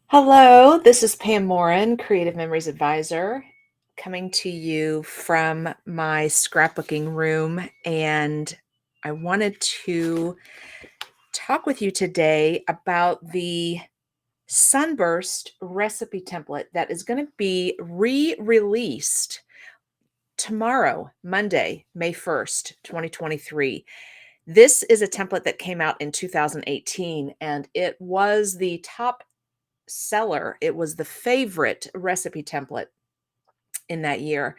Hello, this is Pam Morin, Creative Memories Advisor, coming to you from my scrapbooking room. And I wanted to talk with you today about the Sunburst Recipe Template that is going to be re-released tomorrow, Monday, May 1st, 2023. This is a template that came out in 2018, and it was the top seller. It was the favorite recipe template in that year.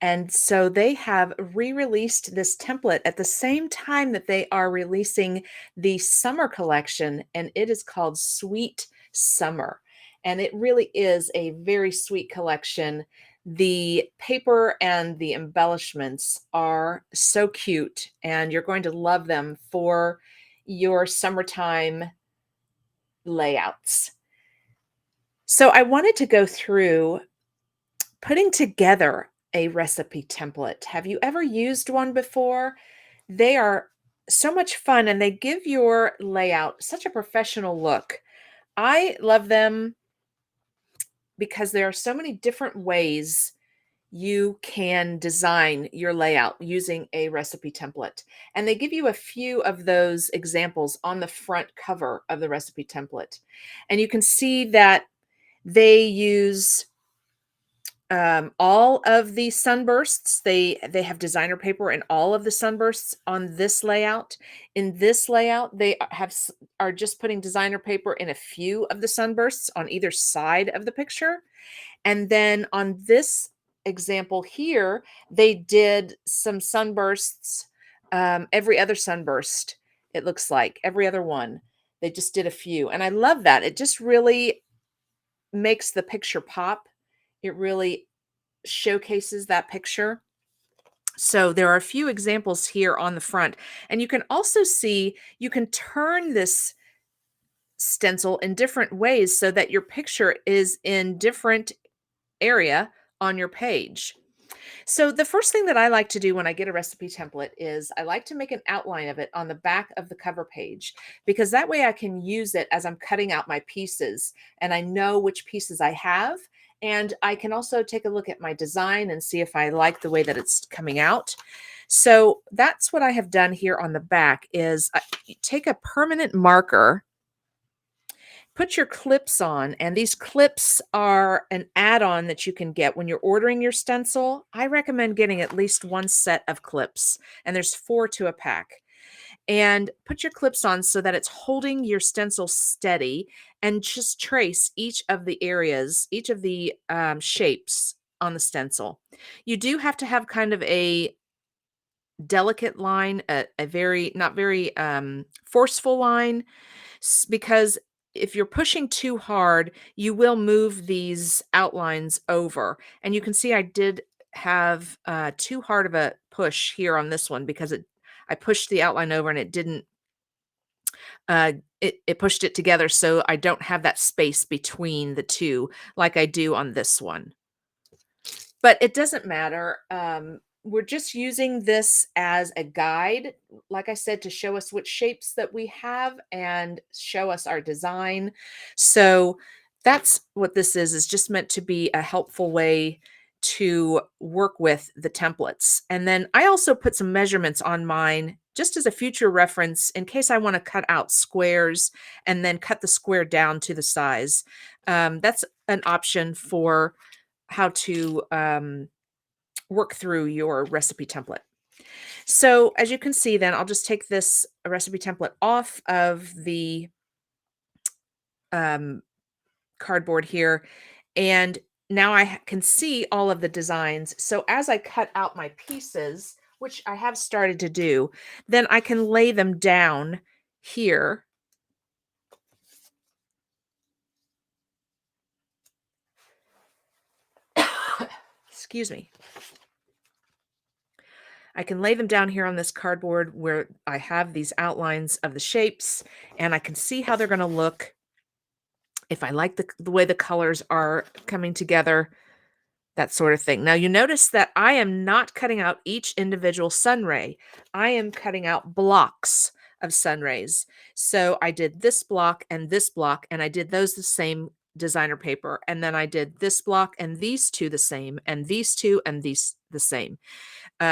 And so they have re-released this template at the same time that they are releasing the summer collection, and it is called Sweet Summer. And it really is a very sweet collection. The paper and the embellishments are so cute, and you're going to love them for your summertime layouts. So I wanted to go through putting together a recipe template. Have you ever used one before? They are so much fun and they give your layout such a professional look. I love them because there are so many different ways you can design your layout using a recipe template. And they give you a few of those examples on the front cover of the recipe template. And you can see that they use all of the sunbursts. They have designer paper and all of the sunbursts on this layout. In this layout, they are just putting designer paper in a few of the sunbursts on either side of the picture. And then on this example here, they did some sunbursts, every other sunburst, it looks like every other one. They just did a few. And I love that. It just really makes the picture pop. It really showcases that picture. So there are a few examples here on the front, and you can also see you can turn this stencil in different ways so that your picture is in different area on your page. So the first thing that I like to do when I get a recipe template is I like to make an outline of it on the back of the cover page, because that way I can use it as I'm cutting out my pieces and I know which pieces I have. And I can also take a look at my design and see if I like the way that it's coming out. So that's what I have done here on the back is I take a permanent marker, put your clips on, and these clips are an add-on that you can get when you're ordering your stencil. I recommend getting at least one set of clips, and there's 4 to a pack. And put your clips on so that it's holding your stencil steady, and just trace each of the areas, each of the shapes on the stencil. You do have to have kind of a delicate line, a very not very forceful line, because if you're pushing too hard, you will move these outlines over. And you can see I did have too hard of a push here on this one because I pushed the outline over and it didn't uh, it pushed it together, so I don't have that space between the two like I do on this one. But it doesn't matter. We're just using this as a guide, like I said, to show us which shapes that we have and show us our design. So that's what this is just meant to be a helpful way to work with the templates. And then I also put some measurements on mine just as a future reference in case I want to cut out squares and then cut the square down to the size. That's an option for how to work through your recipe template. So as you can see, then I'll just take this recipe template off of the um, cardboard here. And now I can see all of the designs. So as I cut out my pieces, which I have started to do, then I can lay them down here. Excuse me. I can lay them down here on this cardboard where I have these outlines of the shapes, and I can see how they're going to look. If I like the way the colors are coming together, that sort of thing. Now you notice that I am not cutting out each individual sun ray. I am cutting out blocks of sun rays. So I did this block, and I did those the same designer paper, and then I did this block and these two the same, and these two and these the same.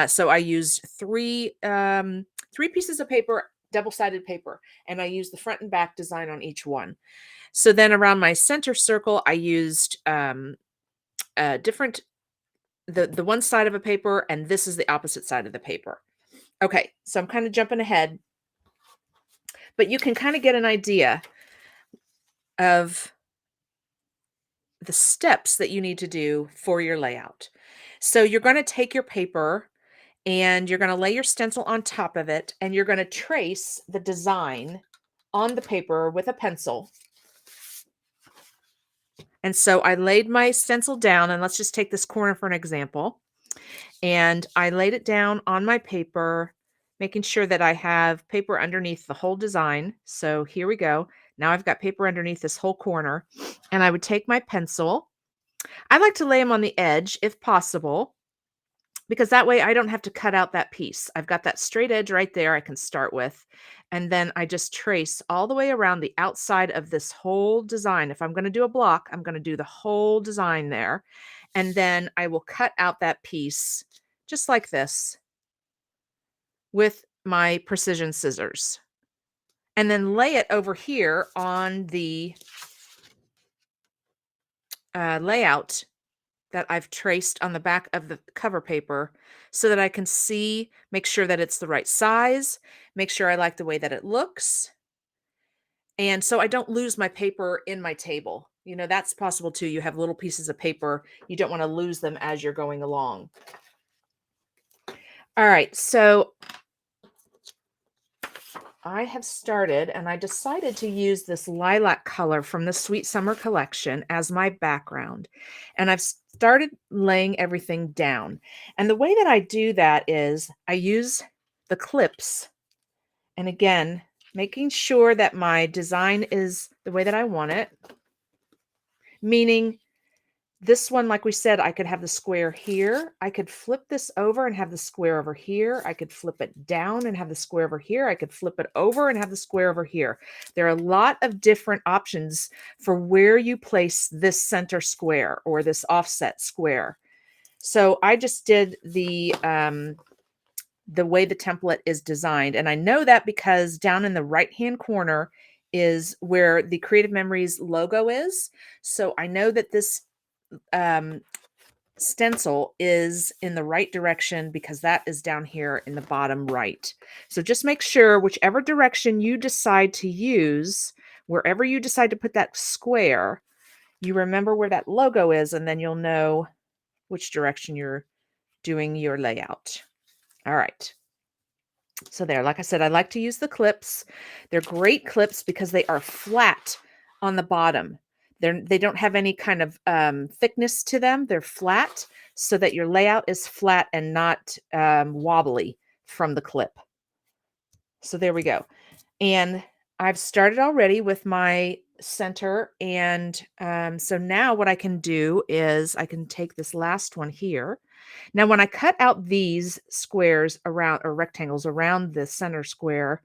So I used three pieces of paper, double-sided paper, and I used the front and back design on each one. So then around my center circle, I used different the one side of a paper, and this is the opposite side of the paper. Okay, so I'm kind of jumping ahead, but you can kind of get an idea of the steps that you need to do for your layout. So you're going to take your paper and you're going to lay your stencil on top of it, and you're going to trace the design on the paper with a pencil. And so I laid my stencil down, and let's just take this corner for an example. And I laid it down on my paper, making sure that I have paper underneath the whole design. So here we go. Now I've got paper underneath this whole corner, and I would take my pencil. I like to lay them on the edge if possible, because that way I don't have to cut out that piece. I've got that straight edge right there I can start with. And then I just trace all the way around the outside of this whole design. If I'm going to do a block, I'm going to do the whole design there. And then I will cut out that piece just like this with my precision scissors. And then lay it over here on the layout that I've traced on the back of the cover paper so that I can see, make sure that it's the right size, make sure I like the way that it looks. And so I don't lose my paper in my table. You know, that's possible too. You have little pieces of paper. You don't want to lose them as you're going along. All right, so I have started, and I decided to use this lilac color from the Sweet Summer collection as my background. And I've started laying everything down. And the way that I do that is I use the clips. And again, making sure that my design is the way that I want it, meaning this one, like we said, I could have the square here. I could flip this over and have the square over here. I could flip it down and have the square over here. I could flip it over and have the square over here. There are a lot of different options for where you place this center square or this offset square. So I just did the way the template is designed. And I know that because down in the right-hand corner is where the Creative Memories logo is. So I know that this stencil is in the right direction because that is down here in the bottom right. So just make sure whichever direction you decide to use, wherever you decide to put that square, you remember where that logo is, and then you'll know which direction you're doing your layout. All right. So there, like I said, I like to use the clips. They're great clips because they are flat on the bottom. They don't have any kind of thickness to them. They're flat so that your layout is flat and not wobbly from the clip. So there we go. And I've started already with my center. And so now what I can do is I can take this last one here. Now, when I cut out these squares around, or rectangles around the center square,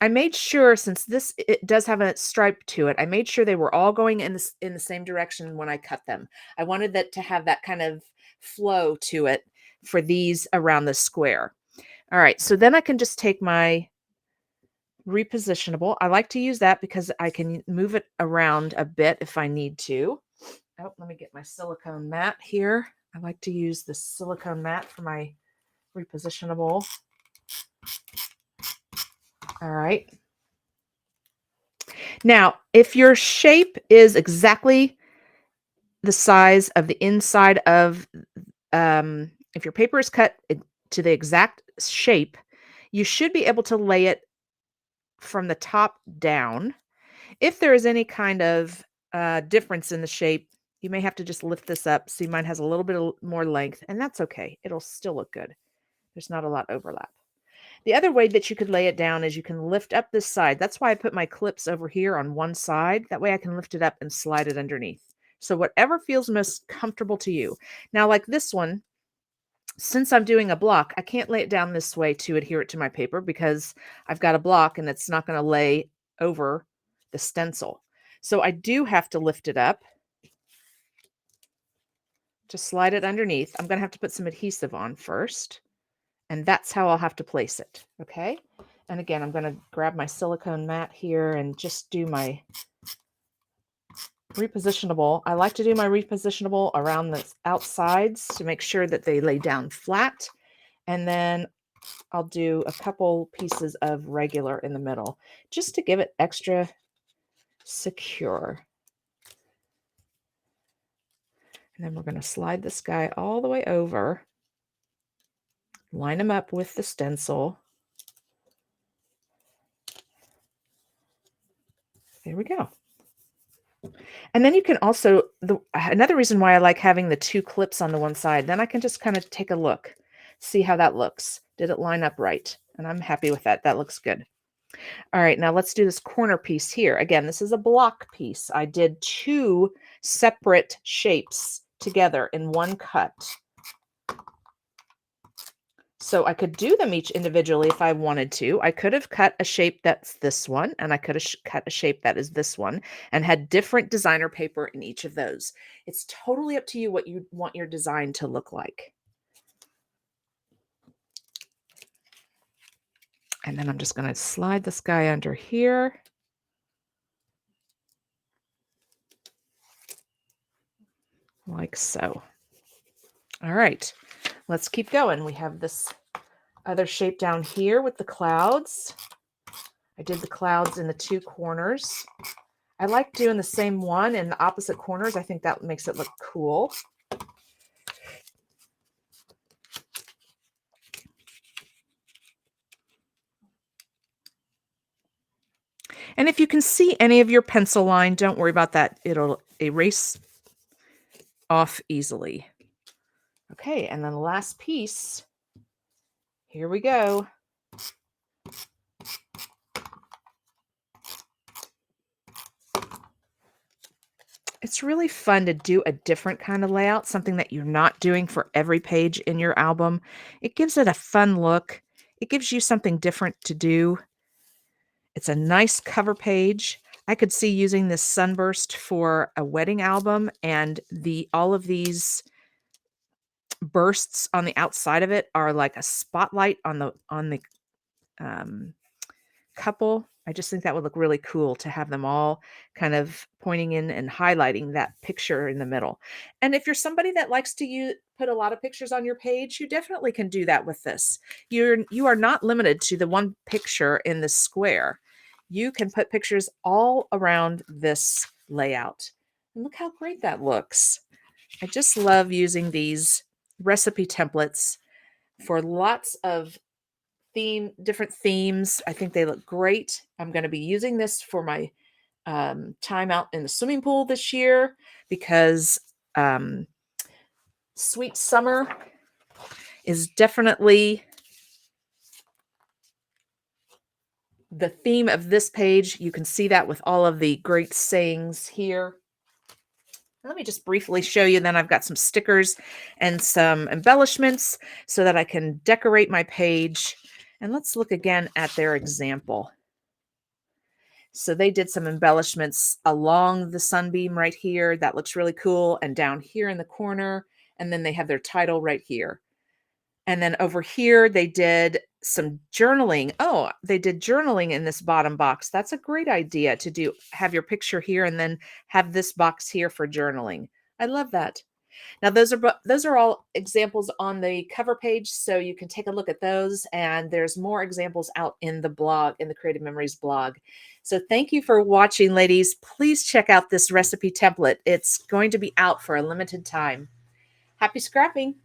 I made sure, since it does have a stripe to it, I made sure they were all going in the same direction when I cut them. I wanted that to have that kind of flow to it for these around the square. All right, so then I can just take my repositionable. I like to use that because I can move it around a bit if I need to. Oh, let me get my silicone mat here. I like to use the silicone mat for my repositionable. All right. Now, if your shape is exactly the size of the inside of, if your paper is cut to the exact shape, you should be able to lay it from the top down. If there is any kind of difference in the shape, you may have to just lift this up. See, mine has a little bit more length, and that's okay. It'll still look good. There's not a lot of overlap. The other way that you could lay it down is you can lift up this side. That's why I put my clips over here on one side. That way I can lift it up and slide it underneath. So whatever feels most comfortable to you. Now, like this one, since I'm doing a block, I can't lay it down this way to adhere it to my paper because I've got a block and it's not going to lay over the stencil. So I do have to lift it up to slide it underneath. I'm going to have to put some adhesive on first, and that's how I'll have to place it. Okay. And again, I'm going to grab my silicone mat here and just do my repositionable. I like to do my repositionable around the outsides to make sure that they lay down flat. And then I'll do a couple pieces of regular in the middle just to give it extra secure. And then we're going to slide this guy all the way over, line him up with the stencil. There we go. And then you can also, another reason why I like having the two clips on the one side, then I can just kind of take a look, see how that looks. Did it line up right? And I'm happy with that. That looks good. All right, now let's do this corner piece here. Again, this is a block piece. I did two separate shapes together in one cut. So I could do them each individually if I wanted to. I could have cut a shape that's this one, and I could have cut a shape that is this one, and had different designer paper in each of those. It's totally up to you what you want your design to look like. And then I'm just going to slide this guy under here. Like so. All right, let's keep going. We have this other shape down here with the clouds. I did the clouds in the two corners. I like doing the same one in the opposite corners. I think that makes it look cool. And if you can see any of your pencil line, don't worry about that. It'll erase off easily. Okay, and then the last piece. Here we go. It's really fun to do a different kind of layout, something that you're not doing for every page in your album. It gives it a fun look. It gives you something different to do. It's a nice cover page. I could see using this Sunburst for a wedding album, and all of these bursts on the outside of it are like a spotlight on the couple. I just think that would look really cool to have them all kind of pointing in and highlighting that picture in the middle. And if you're somebody that likes to put a lot of pictures on your page, you definitely can do that with this. You are not limited to the one picture in the square. You can put pictures all around this layout. And look how great that looks. I just love using these recipe templates for lots of different themes. I think they look great. I'm going to be using this for my time out in the swimming pool this year because sweet summer is definitely the theme of this page. You can see that with all of the great sayings here. Let me just briefly show you. Then I've got some stickers and some embellishments so that I can decorate my page. And let's look again at their example. So they did some embellishments along the sunbeam right here. That looks really cool. And down here in the corner. And then they have their title right here. And then over here, they did some journaling. Oh, they did journaling in this bottom box. That's a great idea to have your picture here and then have this box here for journaling. I love that. Now, those are all examples on the cover page, so you can take a look at those. And there's more examples out in the blog, in the Creative Memories blog. So thank you for watching, ladies. Please check out this recipe template. It's going to be out for a limited time. Happy scrapping.